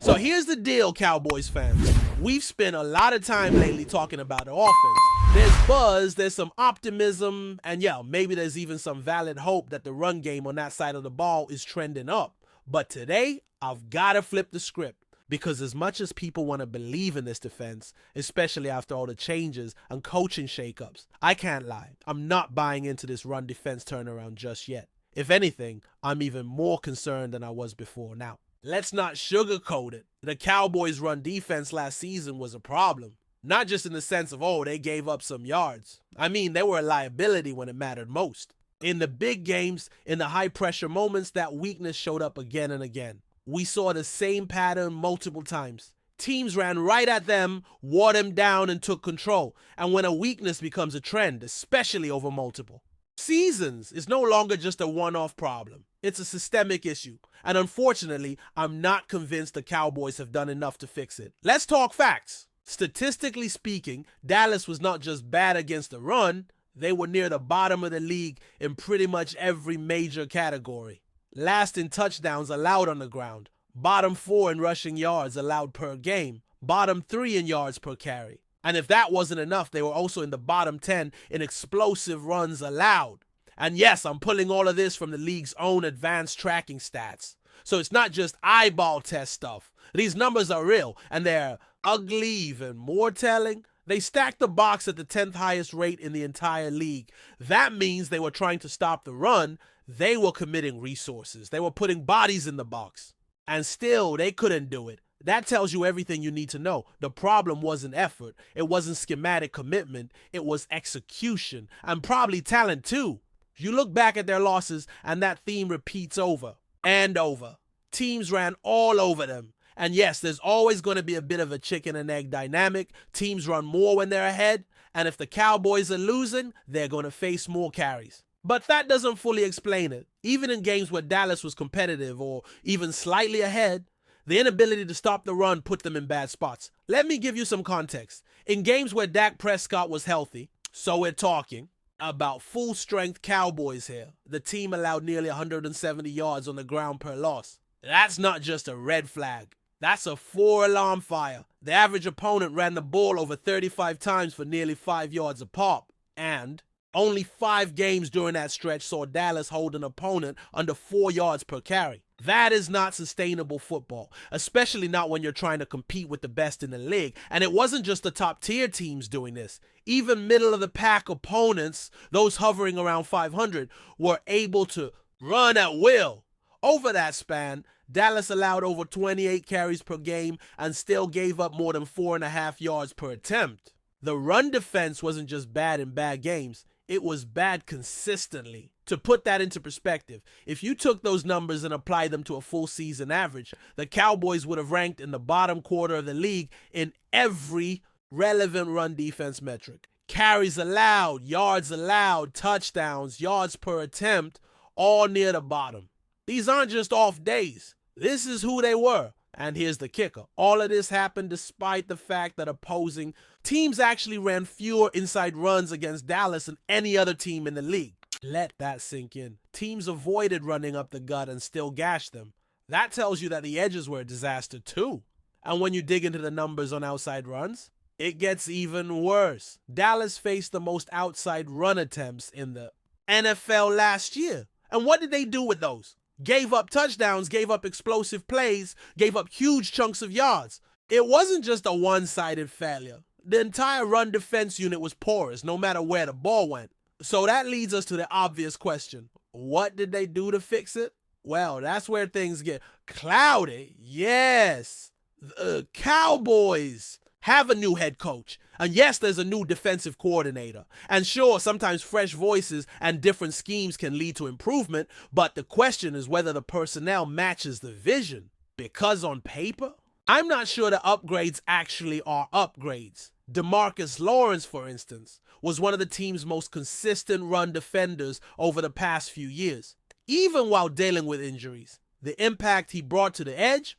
So here's the deal, Cowboys fans. We've spent a lot of time lately talking about the offense. There's buzz, there's some optimism, and yeah, maybe there's even some valid hope that the run game on that side of the ball is trending up. But today, I've got to flip the script. Because as much as people want to believe in this defense, especially after all the changes and coaching shakeups, I can't lie, I'm not buying into this run defense turnaround just yet. If anything, I'm even more concerned than I was before. Now, let's not sugarcoat it. The Cowboys' run defense last season was a problem. Not just in the sense of, oh, they gave up some yards. I mean, they were a liability when it mattered most. In the big games, in the high-pressure moments, that weakness showed up again and again. We saw the same pattern multiple times. Teams ran right at them, wore them down, and took control. And when a weakness becomes a trend, especially over multiple seasons, it's no longer just a one-off problem. It's a systemic issue. And unfortunately, I'm not convinced the Cowboys have done enough to fix it. Let's talk facts. Statistically speaking, Dallas was not just bad against the run, they were near the bottom of the league in pretty much every major category. Last in touchdowns allowed on the ground, bottom 4 in rushing yards allowed per game, bottom 3 in yards per carry. And if that wasn't enough, they were also in the bottom 10 in explosive runs allowed. And yes, I'm pulling all of this from the league's own advanced tracking stats. So it's not just eyeball test stuff. These numbers are real, and they're ugly, even more telling. They stacked the box at the 10th highest rate in the entire league. That means they were trying to stop the run. They were committing resources. They were putting bodies in the box. And still, they couldn't do it. That tells you everything you need to know. The problem wasn't effort. It wasn't schematic commitment. It was execution. And probably talent, too. You look back at their losses, and that theme repeats over and over. Teams ran all over them. And yes, there's always going to be a bit of a chicken and egg dynamic. Teams run more when they're ahead. And if the Cowboys are losing, they're going to face more carries. But that doesn't fully explain it. Even in games where Dallas was competitive or even slightly ahead, the inability to stop the run put them in bad spots. Let me give you some context. In games where Dak Prescott was healthy, so we're talking about full-strength Cowboys here, the team allowed nearly 170 yards on the ground per loss. That's not just a red flag. That's a 4-alarm fire. The average opponent ran the ball over 35 times for nearly 5 yards a pop. And only 5 games during that stretch saw Dallas hold an opponent under 4 yards per carry. That is not sustainable football, especially not when you're trying to compete with the best in the league. And it wasn't just the top-tier teams doing this. Even middle-of-the-pack opponents, those hovering around 500, were able to run at will. Over that span, Dallas allowed over 28 carries per game and still gave up more than 4.5 yards per attempt. The run defense wasn't just bad in bad games. It was bad consistently. To put that into perspective, if you took those numbers and applied them to a full season average, the Cowboys would have ranked in the bottom quarter of the league in every relevant run defense metric. Carries allowed, yards allowed, touchdowns, yards per attempt, all near the bottom. These aren't just off days. This is who they were. And here's the kicker. All of this happened despite the fact that opposing teams actually ran fewer inside runs against Dallas than any other team in the league. Let that sink in. Teams avoided running up the gut and still gashed them. That tells you that the edges were a disaster too. And when you dig into the numbers on outside runs, it gets even worse. Dallas faced the most outside run attempts in the NFL last year. And what did they do with those? Gave up touchdowns, gave up explosive plays, gave up huge chunks of yards. It wasn't just a one-sided failure. The entire run defense unit was porous, no matter where the ball went. So that leads us to the obvious question. What did they do to fix it? Well, that's where things get cloudy. Yes, the Cowboys have a new head coach. And yes, there's a new defensive coordinator. And sure, sometimes fresh voices and different schemes can lead to improvement, but the question is whether the personnel matches the vision. Because on paper, I'm not sure the upgrades actually are upgrades. DeMarcus Lawrence, for instance, was one of the team's most consistent run defenders over the past few years. Even while dealing with injuries, the impact he brought to the edge,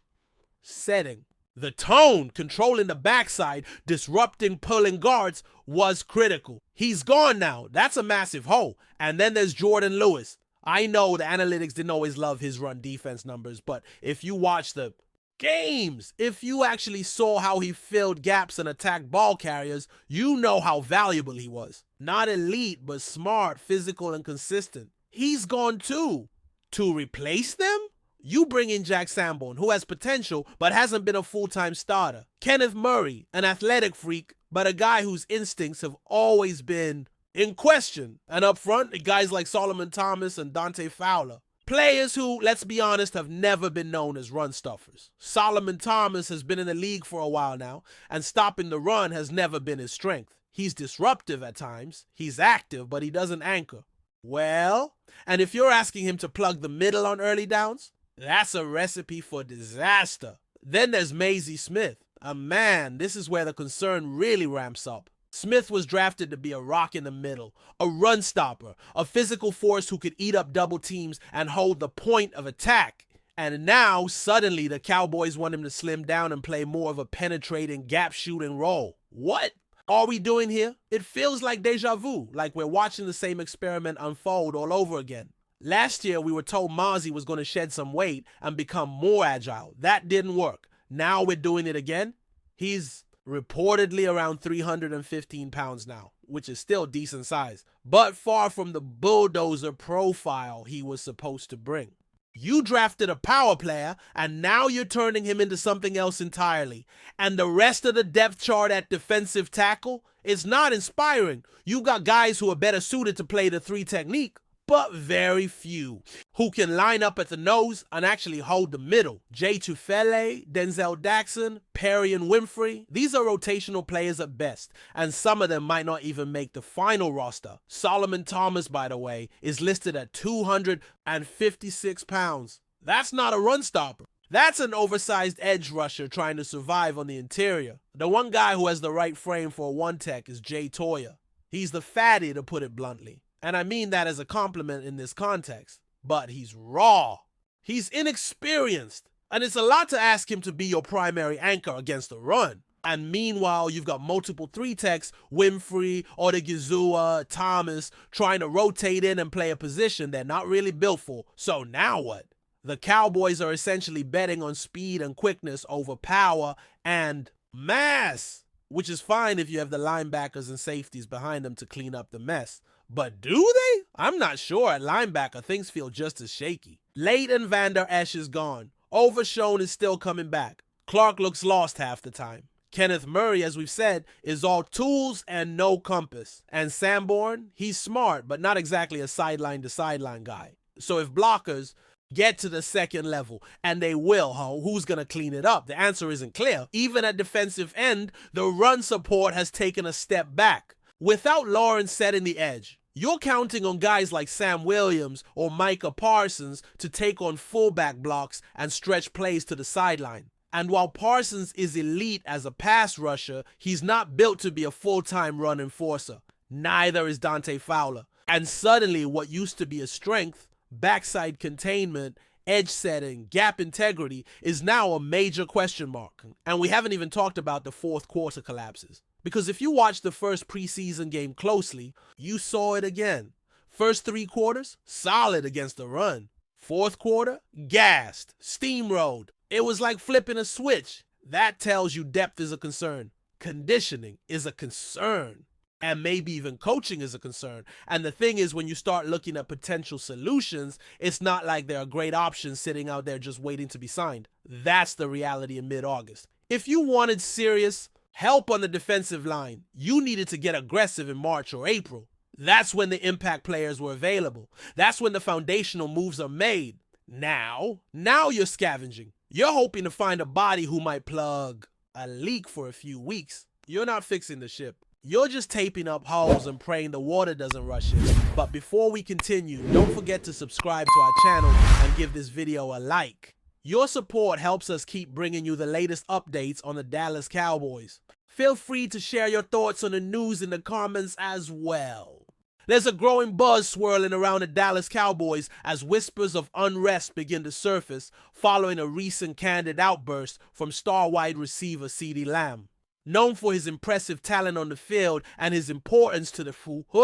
setting. The tone, controlling the backside, disrupting pulling guards, was critical. He's gone now. That's a massive hole. And then there's Jordan Lewis. I know the analytics didn't always love his run defense numbers, but if you watch the games. If you actually saw how he filled gaps and attacked ball carriers, you know how valuable he was. Not elite, but smart, physical, and consistent. He's gone too. To replace them? You bring in Jack Sanborn, who has potential but hasn't been a full-time starter. Kenneth Murray, an athletic freak, but a guy whose instincts have always been in question. And up front, guys like Solomon Thomas and Dante Fowler. Players who, let's be honest, have never been known as run stuffers. Solomon Thomas has been in the league for a while now, and stopping the run has never been his strength. He's disruptive at times, he's active, but he doesn't anchor. Well, and if you're asking him to plug the middle on early downs, that's a recipe for disaster. Then there's Maisie Smith. This is where the concern really ramps up. Smith was drafted to be a rock in the middle, a run stopper, a physical force who could eat up double teams and hold the point of attack. And now, suddenly, the Cowboys want him to slim down and play more of a penetrating, gap-shooting role. What are we doing here? It feels like deja vu, like we're watching the same experiment unfold all over again. Last year, we were told Mozzie was going to shed some weight and become more agile. That didn't work. Now we're doing it again. He's reportedly around 315 pounds now, which is still decent size, but far from the bulldozer profile he was supposed to bring. You drafted a power player, and now you're turning him into something else entirely. And the rest of the depth chart at defensive tackle is not inspiring. You got guys who are better suited to play the 3 technique, but very few who can line up at the nose and actually hold the middle. Jay Tufele, Denzel Daxon, Perry and Winfrey, these are rotational players at best, and some of them might not even make the final roster. Solomon Thomas, by the way, is listed at 256 pounds. That's not a run stopper. That's an oversized edge rusher trying to survive on the interior. The one guy who has the right frame for a one tech is Jay Toya. He's the fatty, to put it bluntly. And I mean that as a compliment in this context. But he's raw. He's inexperienced. And it's a lot to ask him to be your primary anchor against the run. And meanwhile, you've got multiple 3-techs, Winfrey, Odigizua, Thomas, trying to rotate in and play a position they're not really built for. So now what? The Cowboys are essentially betting on speed and quickness over power and mass, which is fine if you have the linebackers and safeties behind them to clean up the mess. But do they? I'm not sure. At linebacker, things feel just as shaky. Leighton Vander Esch is gone. Overshown is still coming back. Clark looks lost half the time. Kenneth Murray, as we've said, is all tools and no compass. And Sanborn, he's smart, but not exactly a sideline-to-sideline guy. So if blockers get to the second level, and they will, who's going to clean it up? The answer isn't clear. Even at defensive end, the run support has taken a step back. Without Lawrence setting the edge, you're counting on guys like Sam Williams or Micah Parsons to take on fullback blocks and stretch plays to the sideline. And while Parsons is elite as a pass rusher, he's not built to be a full-time run enforcer. Neither is Dante Fowler. And suddenly, what used to be a strength, backside containment, edge setting, gap integrity, is now a major question mark. And we haven't even talked about the fourth quarter collapses. Because if you watched the first preseason game closely, you saw it again. First 3 quarters, solid against the run. Fourth quarter, gassed, steamrolled. It was like flipping a switch. That tells you depth is a concern. Conditioning is a concern. And maybe even coaching is a concern. And the thing is, when you start looking at potential solutions, it's not like there are great options sitting out there just waiting to be signed. That's the reality in mid-August. If you wanted serious help on the defensive line, you needed to get aggressive in March or April. That's when the impact players were available. That's when the foundational moves are made. Now you're scavenging. You're hoping to find a body who might plug a leak for a few weeks. You're not fixing the ship. You're just taping up holes and praying the water doesn't rush in. But before we continue, don't forget to subscribe to our channel and give this video a like. Your support helps us keep bringing you the latest updates on the Dallas Cowboys. Feel free to share your thoughts on the news in the comments as well. There's a growing buzz swirling around the Dallas Cowboys as whispers of unrest begin to surface following a recent candid outburst from star wide receiver CeeDee Lamb. Known for his impressive talent on the field and his importance to the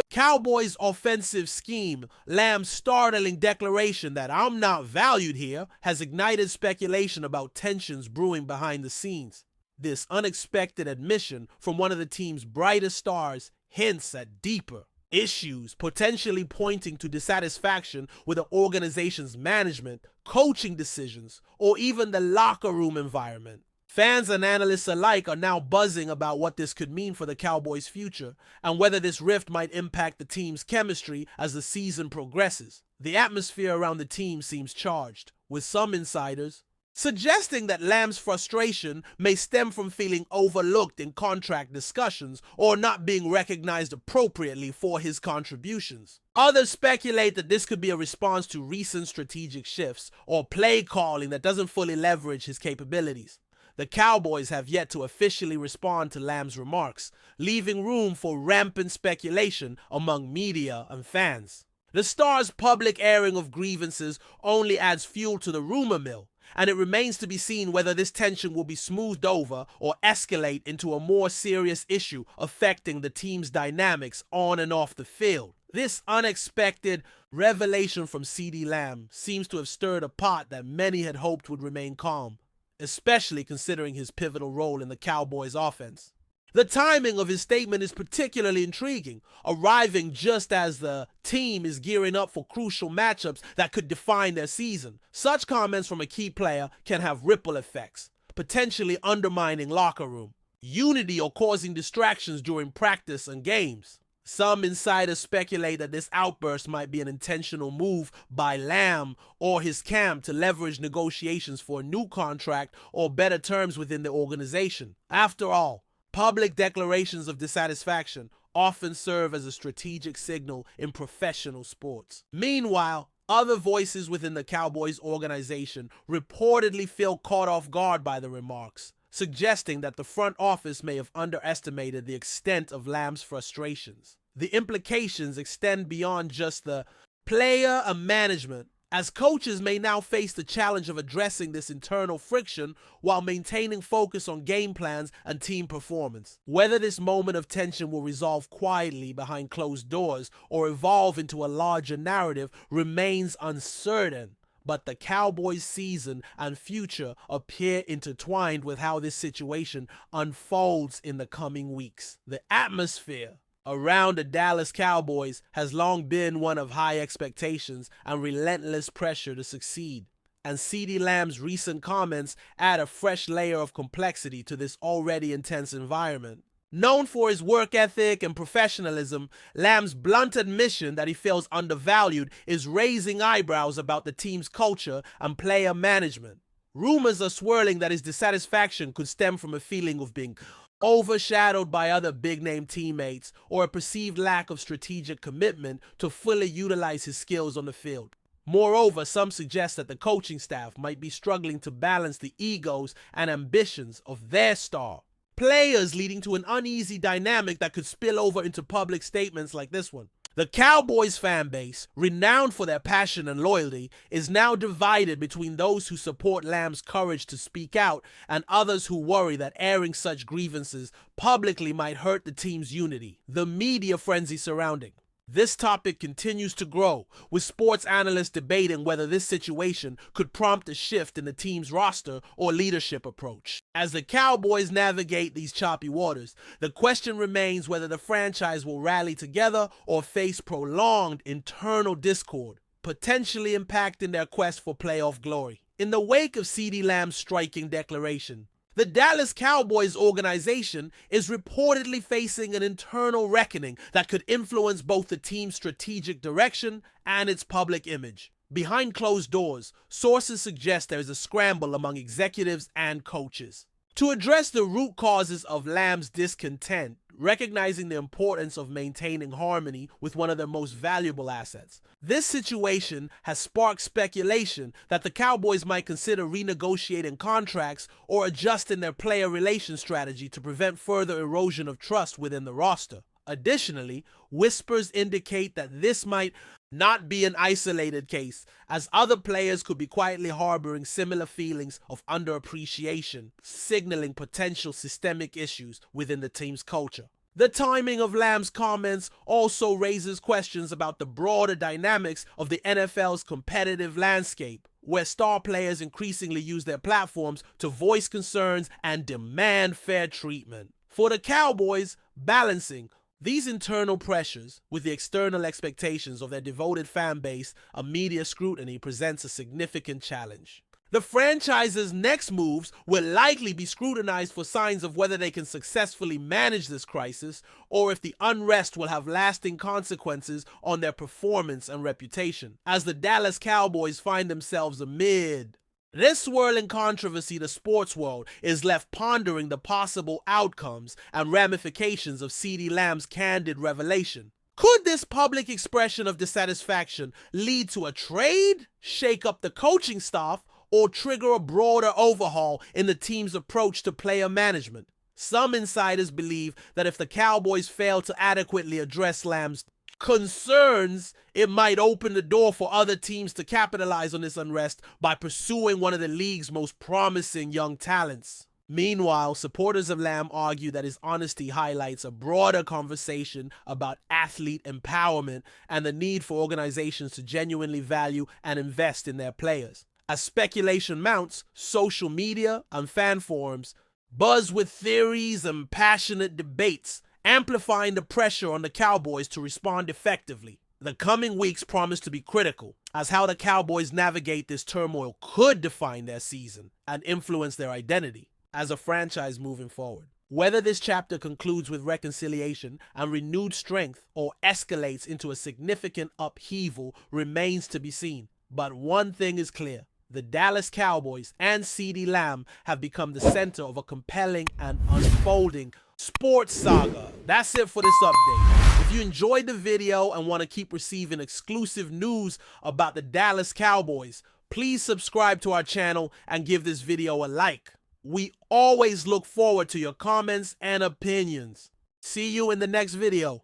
Cowboys' offensive scheme, Lamb's startling declaration that "I'm not valued here" has ignited speculation about tensions brewing behind the scenes. This unexpected admission from one of the team's brightest stars hints at deeper issues, potentially pointing to dissatisfaction with the organization's management, coaching decisions, or even the locker room environment. Fans and analysts alike are now buzzing about what this could mean for the Cowboys' future and whether this rift might impact the team's chemistry as the season progresses. The atmosphere around the team seems charged, with some insiders suggesting that Lamb's frustration may stem from feeling overlooked in contract discussions or not being recognized appropriately for his contributions. Others speculate that this could be a response to recent strategic shifts or play calling that doesn't fully leverage his capabilities. The Cowboys have yet to officially respond to Lamb's remarks, leaving room for rampant speculation among media and fans. The star's public airing of grievances only adds fuel to the rumor mill, and it remains to be seen whether this tension will be smoothed over or escalate into a more serious issue affecting the team's dynamics on and off the field. This unexpected revelation from CeeDee Lamb seems to have stirred a pot that many had hoped would remain calm, especially considering his pivotal role in the Cowboys' offense. The timing of his statement is particularly intriguing, arriving just as the team is gearing up for crucial matchups that could define their season. Such comments from a key player can have ripple effects, potentially undermining locker room unity or causing distractions during practice and games. Some insiders speculate that this outburst might be an intentional move by Lamb or his camp to leverage negotiations for a new contract or better terms within the organization. After all, public declarations of dissatisfaction often serve as a strategic signal in professional sports. Meanwhile, other voices within the Cowboys organization reportedly feel caught off guard by the remarks, suggesting that the front office may have underestimated the extent of Lamb's frustrations. The implications extend beyond just the player and management, as coaches may now face the challenge of addressing this internal friction while maintaining focus on game plans and team performance. Whether this moment of tension will resolve quietly behind closed doors or evolve into a larger narrative remains uncertain, but the Cowboys' season and future appear intertwined with how this situation unfolds in the coming weeks. The atmosphere around the Dallas Cowboys has long been one of high expectations and relentless pressure to succeed, and CeeDee Lamb's recent comments add a fresh layer of complexity to this already intense environment. Known for his work ethic and professionalism, Lamb's blunt admission that he feels undervalued is raising eyebrows about the team's culture and player management. Rumors are swirling that his dissatisfaction could stem from a feeling of being overshadowed by other big-name teammates or a perceived lack of strategic commitment to fully utilize his skills on the field. Moreover, some suggest that the coaching staff might be struggling to balance the egos and ambitions of their star players, leading to an uneasy dynamic that could spill over into public statements like this one. The Cowboys fan base, renowned for their passion and loyalty, is now divided between those who support Lamb's courage to speak out and others who worry that airing such grievances publicly might hurt the team's unity. The media frenzy surrounding this topic continues to grow, with sports analysts debating whether this situation could prompt a shift in the team's roster or leadership approach. As the Cowboys navigate these choppy waters, the question remains whether the franchise will rally together or face prolonged internal discord, potentially impacting their quest for playoff glory. In the wake of CeeDee Lamb's striking declaration, the Dallas Cowboys organization is reportedly facing an internal reckoning that could influence both the team's strategic direction and its public image. Behind closed doors, sources suggest there is a scramble among executives and coaches to address the root causes of Lamb's discontent, recognizing the importance of maintaining harmony with one of their most valuable assets. This situation has sparked speculation that the Cowboys might consider renegotiating contracts or adjusting their player relations strategy to prevent further erosion of trust within the roster. Additionally, whispers indicate that this might not be an isolated case, as other players could be quietly harboring similar feelings of underappreciation, signaling potential systemic issues within the team's culture. The timing of Lamb's comments also raises questions about the broader dynamics of the NFL's competitive landscape, where star players increasingly use their platforms to voice concerns and demand fair treatment. For the Cowboys, balancing these internal pressures with the external expectations of their devoted fan base and media scrutiny presents a significant challenge. The franchise's next moves will likely be scrutinized for signs of whether they can successfully manage this crisis, or if the unrest will have lasting consequences on their performance and reputation, as the Dallas Cowboys find themselves amid this swirling controversy. The sports world is left pondering the possible outcomes and ramifications of CeeDee Lamb's candid revelation. Could this public expression of dissatisfaction lead to a trade, shake up the coaching staff, or trigger a broader overhaul in the team's approach to player management? Some insiders believe that if the Cowboys fail to adequately address Lamb's concerns, it might open the door for other teams to capitalize on this unrest by pursuing one of the league's most promising young talents. Meanwhile, supporters of Lamb argue that his honesty highlights a broader conversation about athlete empowerment and the need for organizations to genuinely value and invest in their players. As speculation mounts, social media and fan forums buzz with theories and passionate debates, amplifying the pressure on the Cowboys to respond effectively. The coming weeks promise to be critical, as how the Cowboys navigate this turmoil could define their season and influence their identity as a franchise moving forward. Whether this chapter concludes with reconciliation and renewed strength or escalates into a significant upheaval remains to be seen. But one thing is clear: the Dallas Cowboys and CeeDee Lamb have become the center of a compelling and unfolding sports saga. That's it for this update. If you enjoyed the video and want to keep receiving exclusive news about the Dallas Cowboys, please subscribe to our channel and give this video a like. We always look forward to your comments and opinions. See you in the next video.